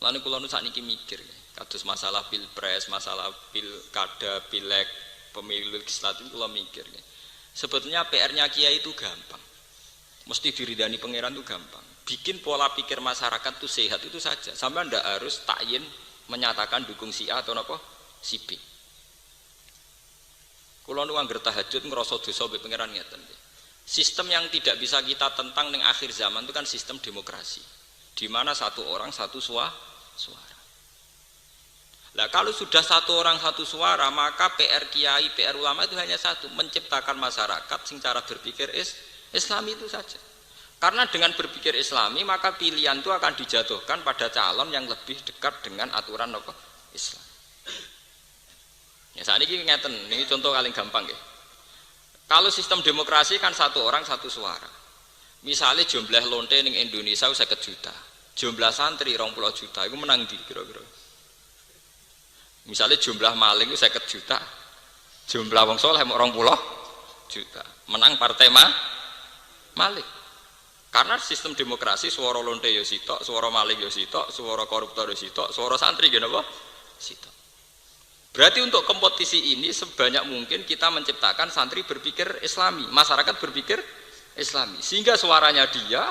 Mulane kula nu sakniki mikir kados masalah pilpres, masalah pilkada, pileg, pemilu legislatif kula mikir. Sebetulnya PR-nya kiai itu gampang. Mesti diridani pangeran itu gampang. Bikin pola pikir masyarakat itu sehat itu saja. Sampai ndak harus takyin menyatakan dukung si A atau apa si B. Kula nu angger tahajud ngrasa dosa mbek pangeran ngeten. Sistem yang tidak bisa kita tentang ning akhir zaman itu kan sistem demokrasi. Di mana satu orang satu suara. Nah kalau sudah satu orang satu suara, maka PR kiai, PR ulama itu hanya satu, menciptakan masyarakat sing cara berpikir Islami itu saja. Karena dengan berpikir Islami, maka pilihan itu akan dijatuhkan pada calon yang lebih dekat dengan aturan apa? Islam. Ya saat ini ngeten, ini contoh paling gampang ya. Kalau sistem demokrasi kan satu orang satu suara. Misalnya jumlah lonte ning Indonesia 50 juta, jumlah santri 20 juta, itu menang di kira-kira. Misalnya jumlah maling itu 50 juta, jumlah wong soleh mau 20 juta, menang partai maling. Karena sistem demokrasi suara lonte yo sitok, suara maling yo sitok, suara koruptor yo sitok, suara santri gini apa? Sitok. Berarti untuk kompetisi ini sebanyak mungkin kita menciptakan santri berpikir Islami, masyarakat berpikir Islami, sehingga suaranya dia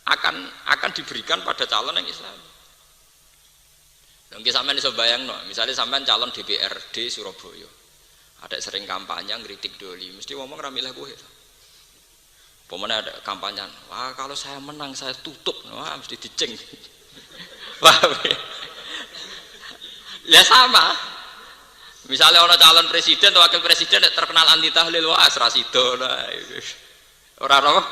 akan diberikan pada calon yang Islami. Mungkin sampean iso bayangno, misalnya sampean calon DPRD Surabaya, ada sering kampanye ngritik Doli, mesti ngomong ra milih kowe. Pemene ada kampanye, wah kalau saya menang saya tutup, wah mesti diceng. Paham ya? Ya sama. Misalnya orang calon presiden atau wakil presiden terkenal anti tahlil, wah rasida lah. Ora apa?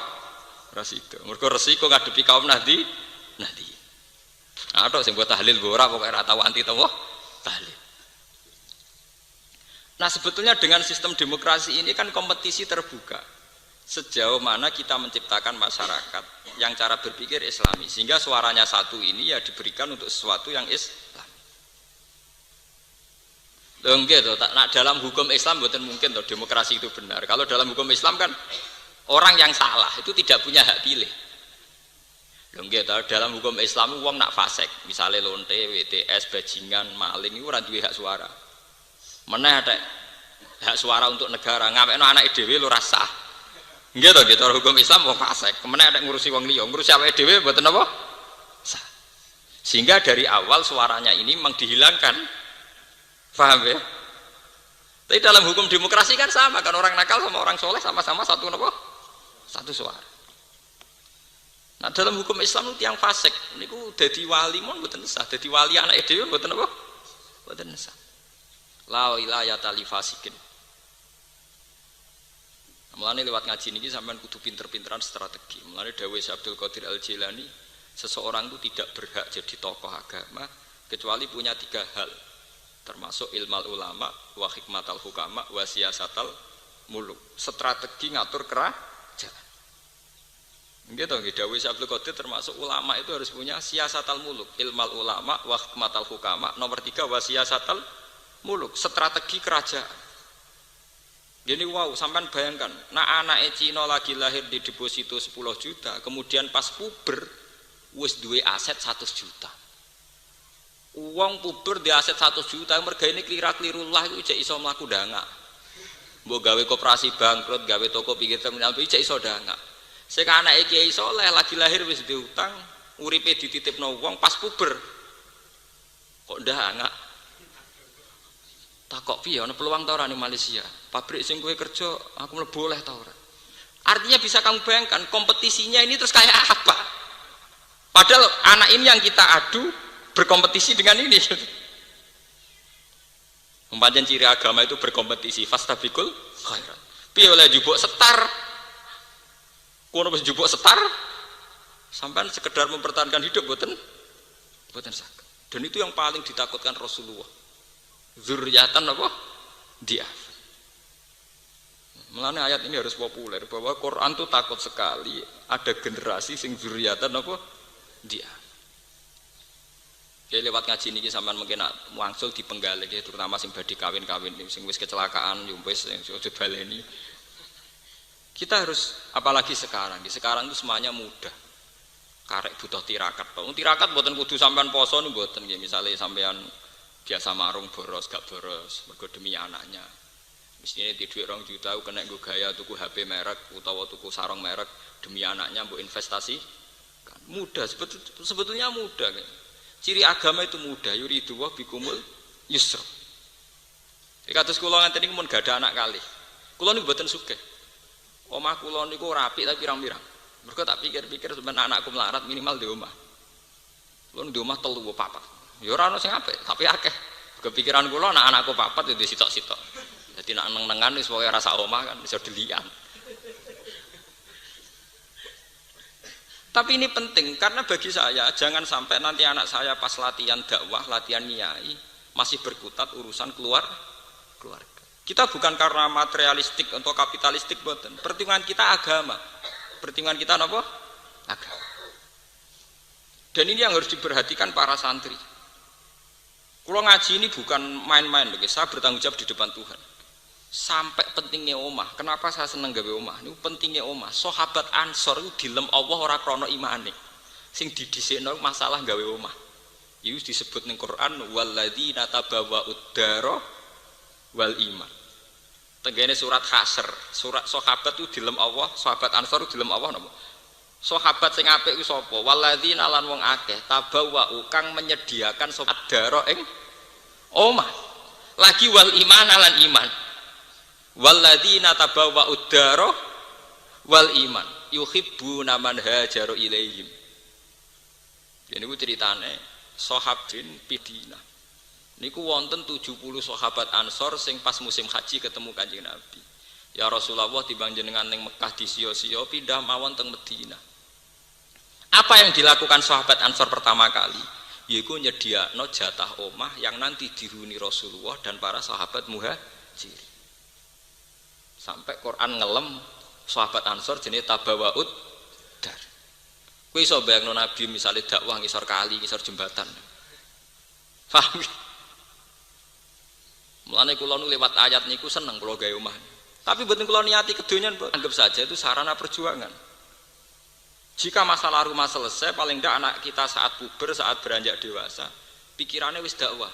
Rasida. Mergo resiko ngadepi kaum Nahdi. Ada sing buat tahlil ora pokoke ora tau anti tahlil. Nah, sebetulnya dengan sistem demokrasi ini kan kompetisi terbuka. Sejauh mana kita menciptakan masyarakat yang cara berpikir Islami, sehingga suaranya satu ini ya diberikan untuk sesuatu yang Islam. Loh nggih to, dalam hukum Islam mboten mungkin toh demokrasi itu benar. Kalau dalam hukum Islam kan orang yang salah itu tidak punya hak pilih. Loh nggih to, dalam hukum Islam wong nak fasik, misalnya lonte, WTS, bajingan, maling itu ora duwe hak suara. Meneh ada hak suara untuk negara, ngawekno anake dhewe lho rasah. Nggih to, gitu hukum Islam wong fasik, meneh ada ngurusi wong liya, ngurusi awake dhewe mboten apa? Sah. Sehingga dari awal suaranya ini memang dihilangkan. Paham ya? Tapi dalam hukum demokrasi kan sama kan, orang nakal sama orang soleh sama-sama satu apa? Satu suara. Nah dalam hukum Islam itu yang fasik niku dadi wali mon mboten sah, dadi wali anake dhewe mboten apa? Mboten sah. La wilayata li fasikin. Mulane lewat ngaji niki sampean kudu pinter-pinteran strategi. Mulane dawuh Abdul Qadir Al-Jilani, seseorang itu tidak berhak jadi tokoh agama kecuali punya 3 hal. Termasuk ilmal ulama, wa hikmatal hukama, wa siyasatal muluk. Strategi ngatur kerajaan. Nggih to nggih dawuh Abdul Qadir termasuk ulama itu harus punya siyasatal muluk, ilmal ulama, wa hikmatal hukama. Nomor 3 wa siyasatal muluk, strategi kerajaan. Gini wow, sampean bayangkan, nah anak Cina lagi lahir di deposito 10 juta, kemudian pas puber wis duwe aset 100 juta. Uang puber di aset 100 juta, merga ini keliru lah itu cek iso mlaku dangak. Mbok gawe koperasi bangkrut, gawe toko pinggir terminal cek iso dangak. Sing anake Kiai Saleh lagi lahir wis diutang, uripe dititipno wong pas puber. Kok dangak? Takok piye ana peluang ta ora ning Malaysia? Pabrik sing kowe kerja aku mlebu oleh ta ora? Artinya bisa kamu bayangkan kompetisinya ini terus kayak apa? Padahal anak ini yang kita adu berkompetisi dengan ini. Pancen ciri agama itu berkompetisi, fastabiqul khairat. Piye oleh jupuk setar? Kono wis jupuk setar sampean sekedar mempertahankan hidup boten saged. Dan itu yang paling ditakutkan Rasulullah. Zurriyatan apa? Dia. Mulane ayat ini harus populer bahwa Quran itu takut sekali ada generasi sing zurriyatan apa? Dia. Jadi lewat ngaji niki sampean mungkin wangsul dipenggalih terutama sing badhe kawin-kawin sing wis kecelakaan yo wis aja baleni. Kita harus apalagi sekarang itu semuanya mudah. Karek butuh tirakat. Tirakat mboten kudu sampean poso niku mboten nggih. Misale sampean biasa marung boros gak boros mergo demi anaknya. Mestine di dhuwit 2 juta kena nggo gaya tuku HP merek utawa tuku sarung merek demi anaknya mbok investasi. Kan mudah sebetulnya mudah kan. Ciri agama itu mudah, yuridu wa bikumul yusra. Iki kados kula ngenten niku mun gak ada anak kalih. Kula niku mboten sugih. Omah kula niku rapi tapi pirang-pirang. Mergo tak pikir-pikir sampeyan anakku melarat minimal di omah. Kula di omah 3 apa 4. Ya ora ono sing apik, tapi akeh. Kepikiran kula anak-anakku 4 ya di sitok-sitok. Dadi nek neng-nengan wis pokoke rasa omah kan iso delian. Tapi ini penting karena bagi saya jangan sampai nanti anak saya pas latihan dakwah, latihan nyai masih berkutat urusan keluarga. Kita bukan karena materialistik atau kapitalistik boten. Pertimbangan kita agama. Pertimbangan kita apa? Agama. Dan ini yang harus diperhatikan para santri. Kalau ngaji ini bukan main-main, saya bertanggung jawab di depan Tuhan. Sampai pentingnya omah. Kenapa saya seneng gawe omah? Ini pentingnya omah. Sahabat Ansor itu dilem Allah ora krana imane. Sing didhisikno masalah gawe omah. Itu disebut ning Quran walladzina tabawwa'ud dara wal iman. Tenggene surat Hasyr, surat sahabat itu dilem Allah, sahabat Ansor itu dilem Allah napa? Sahabat sing apik ku sapa? Walladzina lan wong akeh tabawwa'u kang menyediakan sahabat dara ing omah. Lagi wal iman lan iman. Walladzina tabawwa'ud dara wal iman yuhibbuna man hajaru ilaihim. Jadi ku ceritane sahabin pidina. Niku wonten 70 sahabat Ansor sing pas musim haji ketemu Kanjeng Nabi. Ya Rasulullah timbang jenengan ning Mekah disio-sio pindah mawon teng Madinah. Apa yang dilakukan sahabat Ansor pertama kali? Yaiku nyediakno jatah omah yang nanti dihuni Rasulullah dan para sahabat muhajir. Sampai Quran ngelem sahabat Ansor jenenge tabawa'ud dar. Kowe iso bayangno Nabi misalnya dakwah ngisor kali, ngisor jembatan. Paham? Mulane kula nu lewat ayat niku seneng kula gawe omah. Tapi mboten kula niati kedonyan, anggap saja itu sarana perjuangan. Jika masalah rumah selesai, paling tidak anak kita saat puber, saat beranjak dewasa, pikirannya wis dakwah.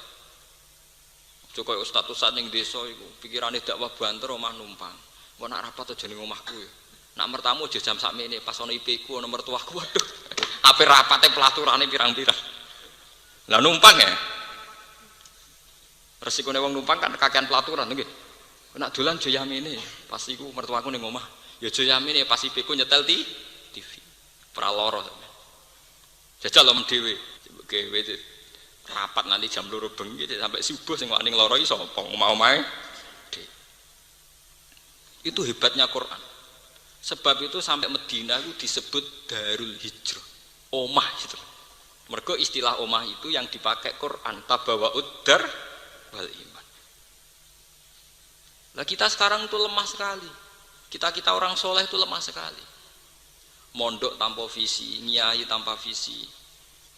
Joko ustaz-ustaz ning desa iku, pikirane dakwah banter omah numpang. Engko nak rapat aja ning omahku ya. Nak mertamu aja jam sakmene, pas ana IP-ku ana mertuaku, waduh. Ape rapate pelaturane pirang-pirang. Lah numpang ya. Resikone wong numpang kan kakean pelaturan nggih. Nek dolan aja yamene, pas iku mertuaku ning omah. Ya aja yamene pas IP-ku nyetel TV. Pra loro. Jajal om dhewe. Gawe rapat nanti jam 2 bengi sampai subuh sing wani loro iki sapa omah-omahe. Itu hebatnya Quran. Sebab itu sampai Madinah itu disebut Darul Hijrah. Omah itu. Mergo istilah omah itu yang dipakai Quran tabawa'ud dar wal iman. Lah kita sekarang itu lemah sekali. Kita orang soleh itu lemah sekali. Mondok tanpa visi, nyai tanpa visi.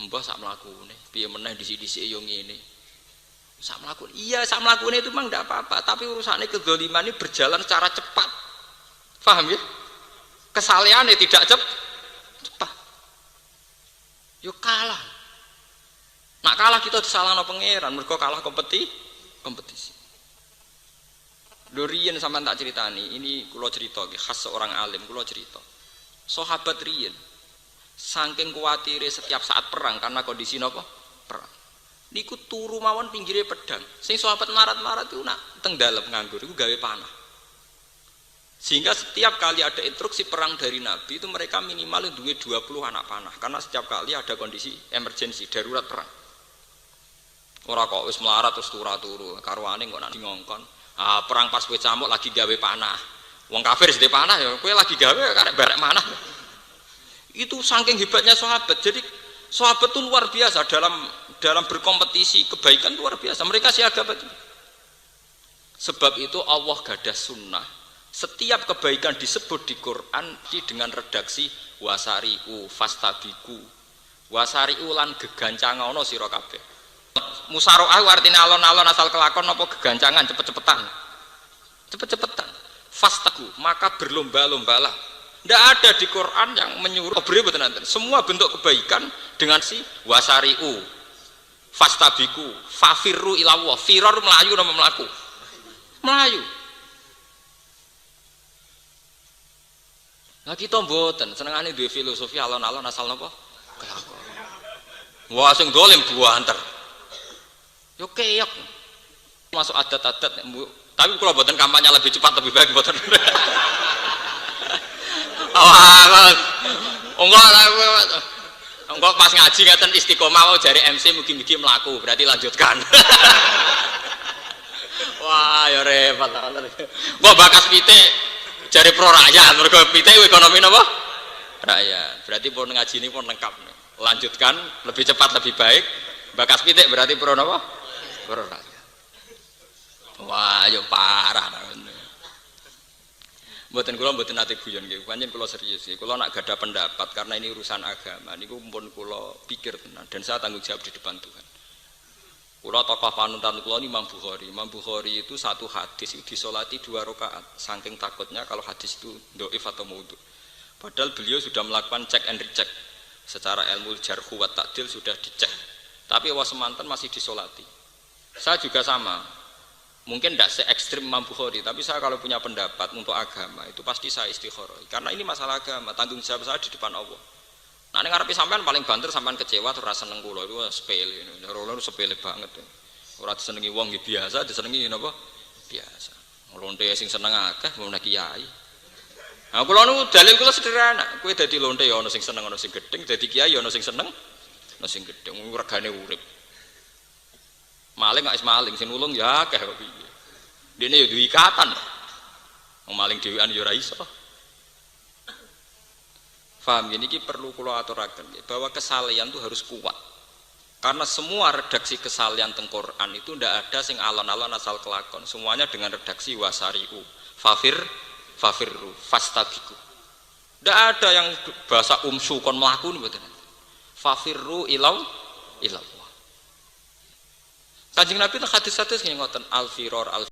Mbah sak mlakune, piye meneh dhisik-dhisik yo ngene. Sak mlakune. Iya, sak mlakune itu memang ndak apa-apa, tapi urusannya kedzaliman ini berjalan secara cepat. Paham ya? Kesalehannya tidak cepat. Yo kalah. Nak kalah kita disalahno pangeran, mergo kalah kompetisi. Durian sampean tak ceritani, ini kula cerita nggih khas seorang alim kula cerita. Sahabat riyen saking kuwatire setiap saat perang karena kondisi napa? Perang. Niku turu mawon pinggire pedang. Sing sahabat marat-marat itu nak teng dalem nganggur iku gawe panah. Sehingga setiap kali ada instruksi perang dari Nabi itu mereka minimal duwe 20 anak panah karena setiap kali ada kondisi emergensi darurat perang. Ora kok wis melarat terus turu karuane kok nak ngongkon. Ah perang pas kowe camuk lagi gawe panah. Wong kafir sedhe panah ya kowe lagi gawe karek barek panah. Itu saking hebatnya sahabat. Jadi sahabat itu luar biasa dalam berkompetisi kebaikan luar biasa. Mereka siaga betul. Sebab itu Allah gadah sunnah. Setiap kebaikan disebut di Quran dengan redaksi wasari'u fastabiqu. Wasari'u lan gegancangono sira kabeh. Musaroah artinya alon-alon asal kelakon apa gegancangan cepet-cepetan. Cepet-cepetan. Fastaku maka berlomba-lombalah Tidak ada di Quran yang menyuruh beri betul nanti. Semua bentuk kebaikan dengan si wasari'u, fastabiku, fafirru ilawah, firar melayu nama melaku, melayu. Nah kita mboten senengane duwe filosofi alon-alon asal napa? Kelakon. Wah sing dolim buanter. Yo keyak. Masuk adat-adat tapi kalau mboten kampanye lebih cepat lebih baik mboten. Enggak pas ngaji ngeten istiqomah jari MC mugi-mugi mlaku berarti lanjutkan. Wah ya repot. Mbok bakas pitik jari pro rakyat mergo pitik ekonomi napa? Rakyat. Berarti pun ngaji ini pun lengkap nih. Lanjutkan lebih cepat lebih baik. Bakas pitik berarti pro napa? Pro rakyat. Wah yo parah. Mboten kula mboten nate guyon nggih, pancen kula serius nggih. Kula nak gadah pendapat karena ini urusan agama niku pun kula pikir tenan dan saya tanggung jawab di depan Tuhan. Kula tokoh panutan kula ini Imam Bukhari. Imam Bukhari itu satu hadis itu disolati 2 rakaat saking takutnya kalau hadis itu dhaif atau maudhu. Padahal beliau sudah melakukan check and recheck secara ilmu jarhu wa ta'dil sudah dicek. Tapi wa semanten masih disolati. Saya juga sama. Mungkin tidak se-ekstrim Imam Bukhari, tapi saya kalau punya pendapat untuk agama itu pasti saya istikharah. Karena ini masalah agama, tanggung jawab saya di depan Allah. Nah, ngarepe sampean paling banter sampean kecewa terus rasa seneng kula itu sepele. Ora sepele banget. Ora disenengi wong nggih biasa, disenengi napa? Biasa. Lonte sing seneng akeh mun kiai. Nah, kula nu dalil kula sederhana. Kowe dadi lonte ya ana sing seneng ana sing gedeng, dadi kiai ya ana sing seneng ana sing gedeng. Regane urip. Maling gak is maling, sing nulung ya akeh kok piye. Dene ya duwe ikatan. Wong maling dhewean ya ora iso. Paham ini perlu kula aturaken bahwa kesalehan itu harus kuat. Karena semua redaksi kesalehan teng Quran itu ndak ada sing alon-alon asal kelakon. Semuanya dengan redaksi wasari'u, fafirru, fastabiku. Ndak ada yang bahasa umsu kon mlaku mboten. Fafirru ilaw. Kanjeng Nabi itu hadis-hadis yang ngoten al-firor